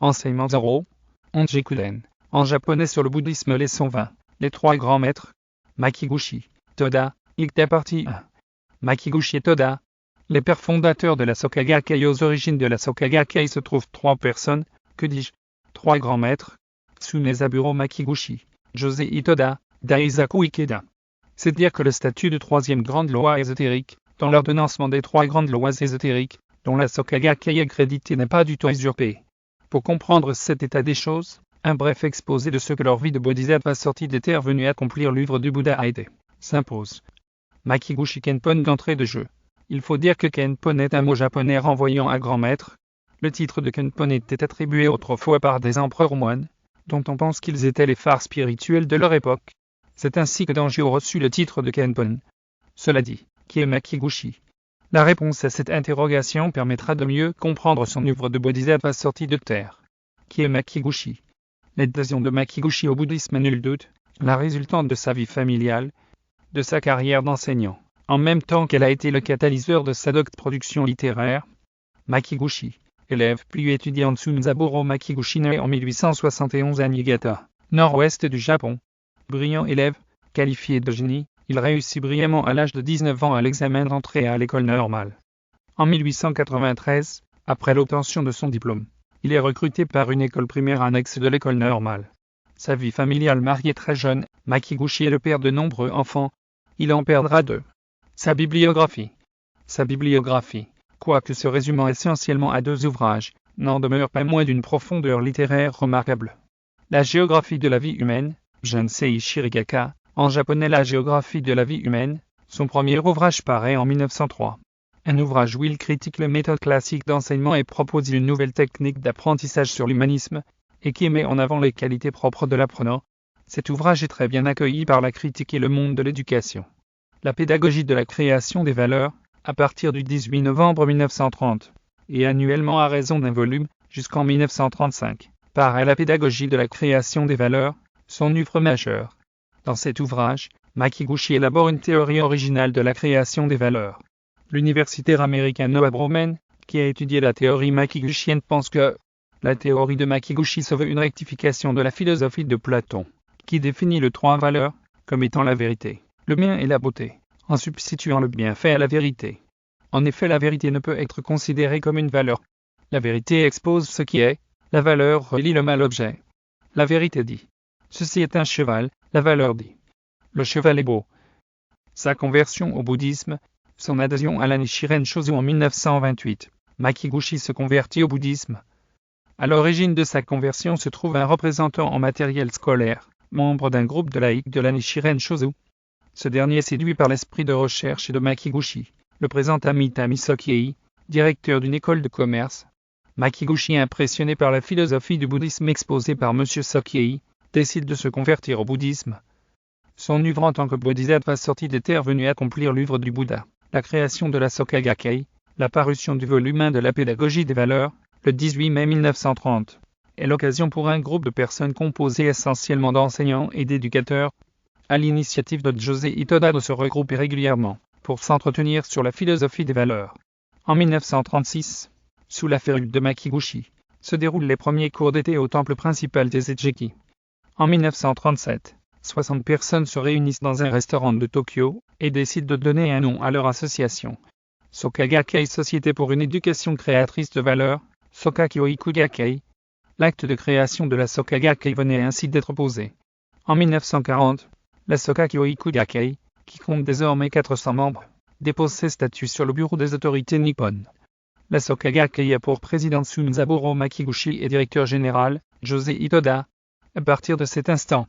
Enseignement 0. Onjikuden. En japonais sur le bouddhisme leçon 20. Les trois grands maîtres. Makiguchi, Toda, Ikta partie 1. Makiguchi et Toda. Les pères fondateurs de la Soka Gakkai. Aux origines de la Soka Gakkai se trouvent trois personnes, que dis-je, trois grands maîtres. Tsunezaburo Makiguchi, Josei Toda, Daisaku Ikeda. C'est dire que le statut de troisième grande loi ésotérique, dans l'ordonnancement des trois grandes lois ésotériques, dont la Soka Gakkai est créditée, n'est pas du tout usurpé. Pour comprendre cet état des choses, un bref exposé de ce que leur vie de bodhisattva sortie des terres venue accomplir l'œuvre du Bouddha a été, s'impose. Makiguchi Kenpon d'entrée de jeu. Il faut dire que Kenpon est un mot japonais renvoyant à grand maître. Le titre de Kenpon était attribué autrefois par des empereurs moines, dont on pense qu'ils étaient les phares spirituels de leur époque. C'est ainsi que Danjio reçut le titre de Kenpon. Cela dit, qui est Makiguchi? La réponse à cette interrogation permettra de mieux comprendre son œuvre de bodhisattva sortie de terre. Qui est Makiguchi? L'adhésion de Makiguchi au bouddhisme, nul doute, la résultante de sa vie familiale, de sa carrière d'enseignant, en même temps qu'elle a été le catalyseur de sa production littéraire. Makiguchi, élève puis étudiant de Tsunezaburo Makiguchi, né en 1871 à Niigata, nord-ouest du Japon. Brillant élève, qualifié de génie, il réussit brillamment à l'âge de 19 ans à l'examen d'entrée à l'école normale. En 1893, après l'obtention de son diplôme, il est recruté par une école primaire annexe de l'école normale. Sa vie familiale mariée très jeune, Makiguchi est le père de nombreux enfants. Il en perdra deux. Sa bibliographie. Sa bibliographie, quoique se résumant essentiellement à deux ouvrages, n'en demeure pas moins d'une profondeur littéraire remarquable. La géographie de la vie humaine, Jinsei Shirigaka, en japonais la géographie de la vie humaine, son premier ouvrage paraît en 1903. Un ouvrage où il critique les méthodes classiques d'enseignement et propose une nouvelle technique d'apprentissage sur l'humanisme, et qui met en avant les qualités propres de l'apprenant. Cet ouvrage est très bien accueilli par la critique et le monde de l'éducation. La pédagogie de la création des valeurs, à partir du 18 novembre 1930, et annuellement à raison d'un volume, jusqu'en 1935, paraît la pédagogie de la création des valeurs, son œuvre majeure. Dans cet ouvrage, Makiguchi élabore une théorie originale de la création des valeurs. L'universitaire américain Noah Broman, qui a étudié la théorie makiguchienne, pense que la théorie de Makiguchi se veut une rectification de la philosophie de Platon, qui définit les trois valeurs comme étant la vérité, le bien et la beauté, en substituant le bienfait à la vérité. En effet, la vérité ne peut être considérée comme une valeur. La vérité expose ce qui est, la valeur relie le mal objet. La vérité dit: ceci est un cheval, la valeur dit: le cheval est beau. Sa conversion au bouddhisme, son adhésion à la Nichiren Shōzū en 1928, Makiguchi se convertit au bouddhisme. À l'origine de sa conversion se trouve un représentant en matériel scolaire, membre d'un groupe de laïcs de la Nichiren Shōzū. Ce dernier, séduit par l'esprit de recherche de Makiguchi, le présente à Mitami Sokiei, directeur d'une école de commerce. Makiguchi, impressionné par la philosophie du bouddhisme exposée par M. Sokiei, décide de se convertir au bouddhisme. Son œuvre en tant que bodhisattva sorti des terres venue accomplir l'œuvre du Bouddha, la création de la Soka Gakkai, la parution du volume 1 de la pédagogie des valeurs, le 18 mai 1930, est l'occasion pour un groupe de personnes composé essentiellement d'enseignants et d'éducateurs, à l'initiative de Josei Toda, de se regrouper régulièrement pour s'entretenir sur la philosophie des valeurs. En 1936, sous la férule de Makiguchi, se déroulent les premiers cours d'été au temple principal des Ejeki. En 1937, 60 personnes se réunissent dans un restaurant de Tokyo et décident de donner un nom à leur association. Soka Gakkai, Société pour une éducation créatrice de valeurs, Soka Kyoiku Gakkai. L'acte de création de la Soka Gakkai venait ainsi d'être posé. En 1940, la Soka Kyoiku Gakkai, qui compte désormais 400 membres, dépose ses statuts sur le bureau des autorités nippones. La Soka Gakkai a pour président Tsunezaburo Makiguchi et directeur général, Josei Toda. À partir de cet instant,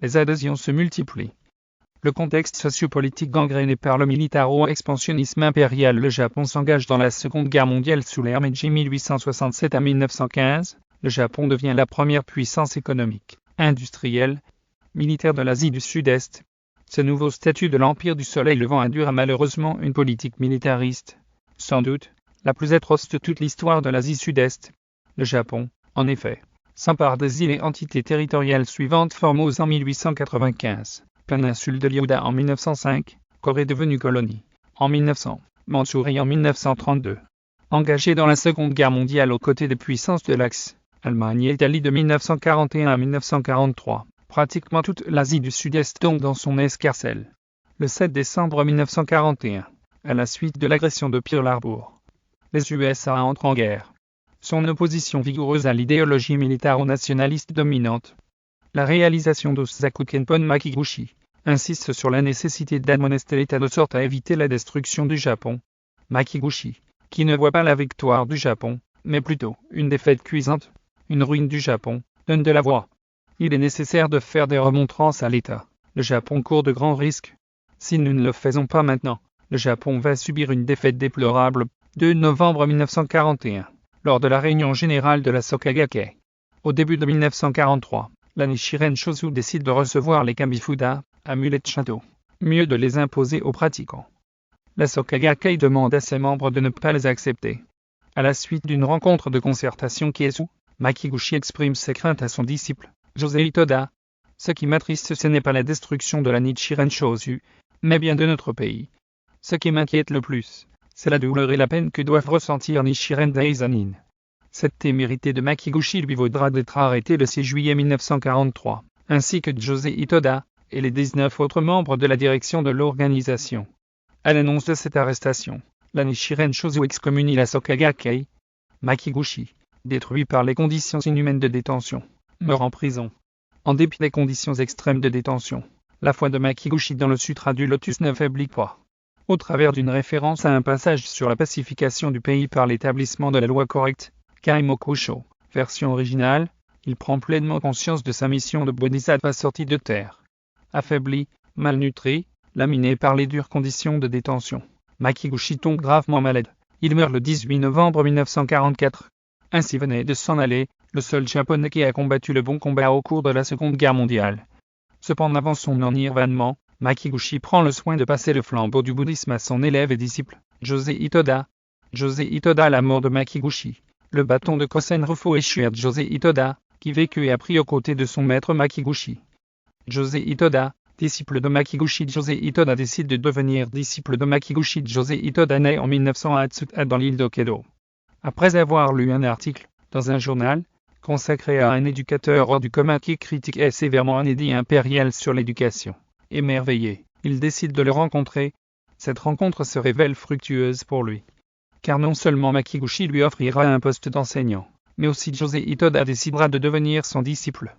les adhésions se multiplient. Le contexte sociopolitique gangréné par le militaro-expansionnisme impérial, le Japon s'engage dans la Seconde Guerre mondiale sous l'ère Meiji 1867 à 1915. Le Japon devient la première puissance économique, industrielle, militaire de l'Asie du Sud-Est. Ce nouveau statut de l'Empire du Soleil levant induira malheureusement une politique militariste, sans doute, la plus atroce de toute l'histoire de l'Asie Sud-Est. Le Japon, en effet, s'empare des îles et entités territoriales suivantes: Formose en 1895, péninsule de Ryūda en 1905, Corée devenue colonie en 1900, Mandchourie en 1932. Engagé dans la Seconde Guerre mondiale aux côtés des puissances de l'Axe, Allemagne et Italie de 1941 à 1943, pratiquement toute l'Asie du Sud-Est tombe dans son escarcelle. Le 7 décembre 1941, à la suite de l'agression de Pearl Harbor, les USA entrent en guerre. Son opposition vigoureuse à l'idéologie militaro-nationaliste dominante. La réalisation d'Osaku Kenpon Makiguchi insiste sur la nécessité d'admonester l'État de sorte à éviter la destruction du Japon. Makiguchi, qui ne voit pas la victoire du Japon, mais plutôt une défaite cuisante, une ruine du Japon, donne de la voix. Il est nécessaire de faire des remontrances à l'État. Le Japon court de grands risques. Si nous ne le faisons pas maintenant, le Japon va subir une défaite déplorable. 2 novembre 1941, lors de la réunion générale de la Sokagakkai. Au début de 1943, la Nichiren Shosu décide de recevoir les Kamifuda, amulets de château. Mieux de les imposer aux pratiquants. La Sokagakkai demande à ses membres de ne pas les accepter. À la suite d'une rencontre de concertation Kiesu, Makiguchi exprime ses craintes à son disciple, Josei Toda. Ce qui m'attriste, ce n'est pas la destruction de la Nichiren Shosu, mais bien de notre pays. Ce qui m'inquiète le plus, c'est la douleur et la peine que doivent ressentir Nichiren Daisanin. Cette témérité de Makiguchi lui vaudra d'être arrêté le 6 juillet 1943, ainsi que Josei Toda et les 19 autres membres de la direction de l'organisation. À l'annonce de cette arrestation, la Nichiren Shosu excommunie la Sokagakkai. Makiguchi, détruit par les conditions inhumaines de détention, meurt en prison. En dépit des conditions extrêmes de détention, la foi de Makiguchi dans le Sutra du Lotus ne faiblit pas. Au travers d'une référence à un passage sur la pacification du pays par l'établissement de la loi correcte, Kaimokusho, version originale, il prend pleinement conscience de sa mission de bodhisattva sorti de terre. Affaibli, malnutri, laminé par les dures conditions de détention, Makiguchi tombe gravement malade. Il meurt le 18 novembre 1944. Ainsi venait de s'en aller, le seul japonais qui a combattu le bon combat au cours de la Seconde Guerre mondiale. Cependant, avant son enirvanement, Makiguchi prend le soin de passer le flambeau du bouddhisme à son élève et disciple, Josei Toda. Josei Toda à la mort de Makiguchi. Le bâton de Kosen Rufo échut à Josei Toda, qui vécut et apprit aux côtés de son maître Makiguchi. Josei Toda, disciple de Makiguchi. Josei Toda décide de devenir disciple de Makiguchi. Josei Toda naît en 1900 à Atsuta dans l'île d'Hokkaido. Après avoir lu un article, dans un journal, consacré à un éducateur hors du commun qui critiquait sévèrement un édit impérial sur l'éducation, émerveillé, il décide de le rencontrer. Cette rencontre se révèle fructueuse pour lui. Car non seulement Makiguchi lui offrira un poste d'enseignant, mais aussi Josei Toda décidera de devenir son disciple.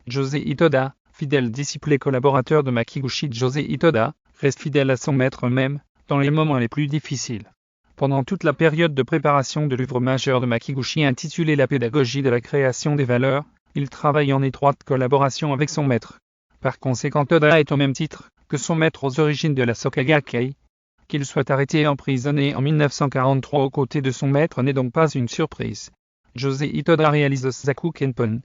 Josei Toda, fidèle disciple et collaborateur de Makiguchi. Josei Toda reste fidèle à son maître même, dans les moments les plus difficiles. Pendant toute la période de préparation de l'œuvre majeure de Makiguchi intitulée La pédagogie de la création des valeurs, il travaille en étroite collaboration avec son maître. Par conséquent, Toda est au même titre que son maître aux origines de la Sokagakkai. Qu'il soit arrêté et emprisonné en 1943 aux côtés de son maître n'est donc pas une surprise. Josei Toda réalise Osaku Kenpon.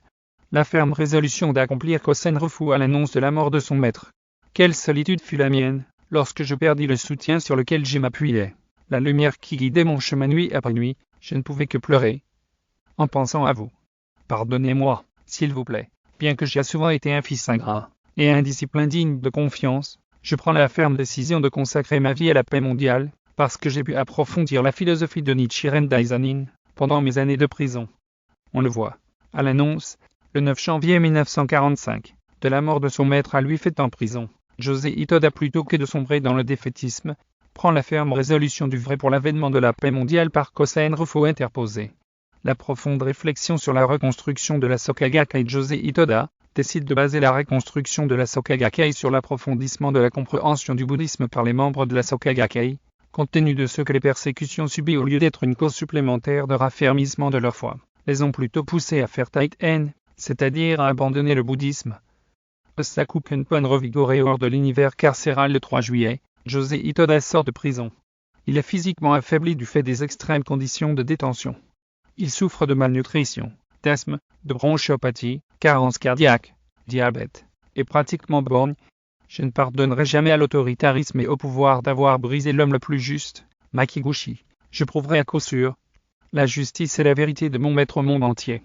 La ferme résolution d'accomplir Kosen Rufu à l'annonce de la mort de son maître. Quelle solitude fut la mienne, lorsque je perdis le soutien sur lequel je m'appuyais. La lumière qui guidait mon chemin nuit après nuit, je ne pouvais que pleurer. En pensant à vous. Pardonnez-moi, s'il vous plaît, bien que j'aie souvent été un fils ingrat, et un disciple indigne de confiance. Je prends la ferme décision de consacrer ma vie à la paix mondiale, parce que j'ai pu approfondir la philosophie de Nichiren Daisanin, pendant mes années de prison. On le voit, à l'annonce, le 9 janvier 1945, de la mort de son maître à lui fait en prison, Josei Toda, plutôt que de sombrer dans le défaitisme, prend la ferme résolution du vrai pour l'avènement de la paix mondiale par Kosen Rufo interposé. La profonde réflexion sur la reconstruction de la Sokagakkai. Josei Toda décide de baser la reconstruction de la Sokagakkai sur l'approfondissement de la compréhension du bouddhisme par les membres de la Sokagakkai, compte tenu de ce que les persécutions subies au lieu d'être une cause supplémentaire de raffermissement de leur foi, les ont plutôt poussés à faire taiten, c'est-à-dire à abandonner le bouddhisme. Osaku Kenpon revigoré hors de l'univers carcéral le 3 juillet, Josei Toda sort de prison. Il est physiquement affaibli du fait des extrêmes conditions de détention. Il souffre de malnutrition, d'asthme, de bronchiopathie, carence cardiaque, diabète, et pratiquement borgne. Je ne pardonnerai jamais à l'autoritarisme et au pouvoir d'avoir brisé l'homme le plus juste, Makiguchi. Je prouverai à coup sûr la justice et la vérité de mon maître au monde entier.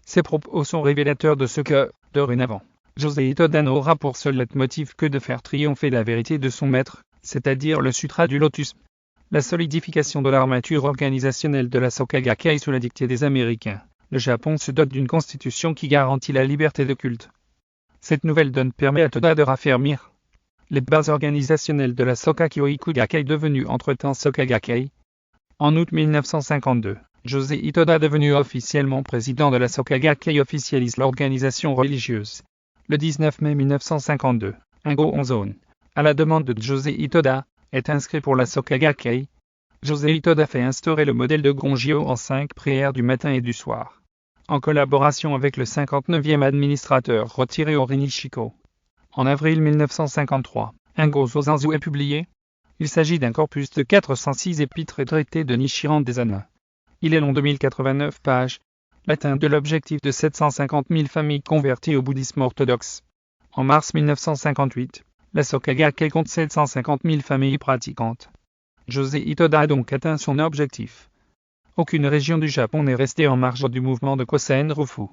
Ces propos sont révélateurs de ce que, dorénavant, Josei Toda n'aura pour seul leitmotiv que de faire triompher la vérité de son maître, c'est-à-dire le Sutra du Lotus. La solidification de l'armature organisationnelle de la Sokagakkai sous la dictée des Américains, le Japon se dote d'une constitution qui garantit la liberté de culte. Cette nouvelle donne permet à Toda de raffermir les bases organisationnelles de la Soka Kyoiku Gakkai devenue entre-temps Soka Gakkai. En août 1952, Josei Toda devenu officiellement président de la Soka Gakkai officialise l'organisation religieuse. Le 19 mai 1952, un Go Onzon, à la demande de Josei Toda, est inscrit pour la Soka Gakkai. Josei Toda fait instaurer le modèle de Gongyo en 5 prières du matin et du soir, en collaboration avec le 59e administrateur retiré Ori Nishiko. En avril 1953, un Gozo Zanzu est publié. Il s'agit d'un corpus de 406 épîtres et traités de Nichiren Daishonin. Il est long de 1089 pages. L'atteinte de l'objectif de 750 000 familles converties au bouddhisme orthodoxe. En mars 1958, la Soka Gakkai compte 750 000 familles pratiquantes. Josei Toda a donc atteint son objectif. Aucune région du Japon n'est restée en marge du mouvement de Kosen-Rufu.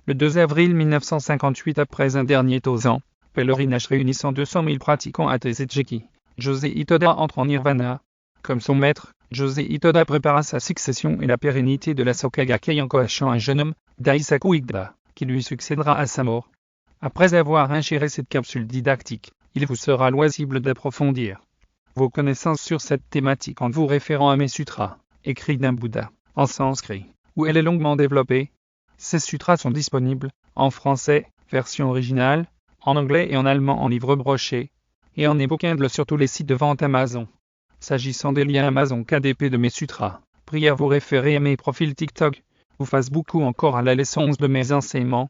Le 2 avril 1958, après un dernier Tozan, pèlerinage réunissant 200 000 pratiquants à Tezejeki, Josei Toda entre en nirvana. Comme son maître, Josei Toda prépara sa succession et la pérennité de la Soka Gakkai en coachant un jeune homme, Daisaku Ikeda, qui lui succédera à sa mort. Après avoir ingéré cette capsule didactique, il vous sera loisible d'approfondir vos connaissances sur cette thématique en vous référant à mes sutras, écrits d'un Bouddha, en sanskrit, où elle est longuement développée. Ces sutras sont disponibles, en français, version originale, en anglais et en allemand en livre broché, et en e-book Kindle sur tous les sites de vente Amazon. S'agissant des liens Amazon KDP de mes sutras, priez à vous référer à mes profils TikTok, ou Facebook ou encore à la leçon 11 de mes enseignements.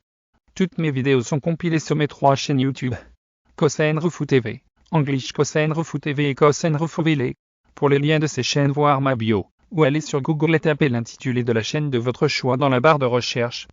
Toutes mes vidéos sont compilées sur mes 3 chaînes YouTube. Kosen-Rufu TV, English Kosen-Rufu TV et Kosen-Rufu Vile. Pour les liens de ces chaînes, voir ma bio, ou allez sur Google et tapez l'intitulé de la chaîne de votre choix dans la barre de recherche.